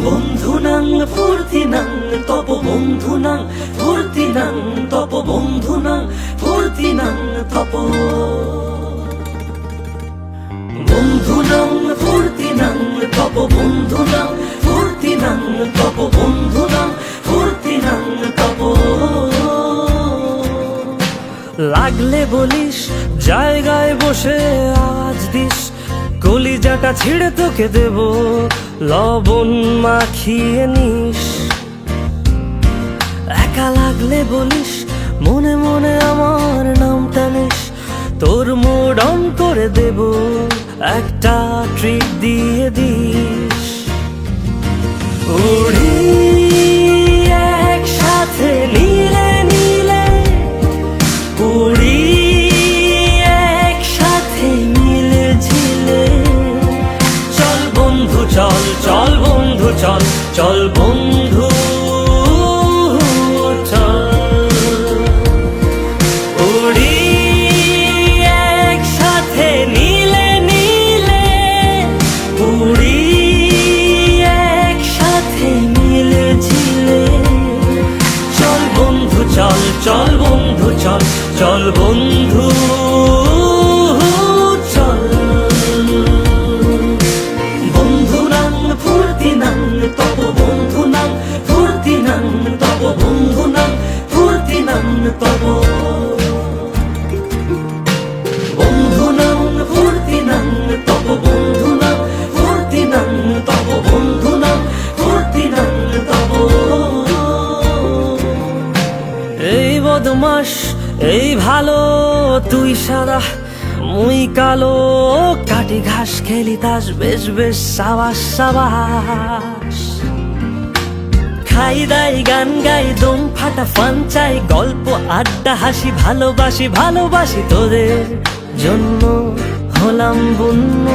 বন্ধুনাং ফুর্তিনাং তপ বন্ধুনাং ফুর্তিনাং তপ বন্ধুনাং ফুর্তিনাং তপ বন্ধুনাং ফুর্তিনাং তপ বন্ধুনাং ফুর্তিনাং তপ বন্ধুনাং ফুর্তিনাং তপ লাগলে বলিস জায়গায় বসে আওয়াজ দিস কলিজাটা ছিঁড়ে তোকে দেব লবণ মাখিয়ে নিস একা লাগলে বলিস মনে মনে আমার নামটা নিস তোর মুড অন করে দেব একটা ট্রিট দিয়ে দিস উড়ি একসাথে নীলে নীলে উড়ি একসাথে মিলে ঝিলে চল বন্ধু চল চল বন্ধু চল চল বন্ধু চল উড়ি একসাথে নীলে নীলে উড়ি একসাথে মিলে ঝিলে চল বন্ধু চল চল বন্ধু চল চল বন্ধু চল বন্ধুনাং ফুর্তিনাং তপ বন্ধুনাং ফুর্তিনাং তপ বন্ধুনাং ফুর্তিনাং তপ বন্ধুনাং ফুর্তিনাং তপ বন্ধুনাং ফুর্তিনাং তপ বন্ধুনাং ফুর্তিনাং তপ এই বদমাস এই ভালো তুই সাদা মুই কালো কাটি ঘাস খেলি তাস বেশ বেশ সাবাস সাবাস খাই দাই গান গাই দম ফাটা ফান চাই গল্প আড্ডা হাসি ভালোবাসি ভালোবাসি তোদের জন্য হলাম বন্য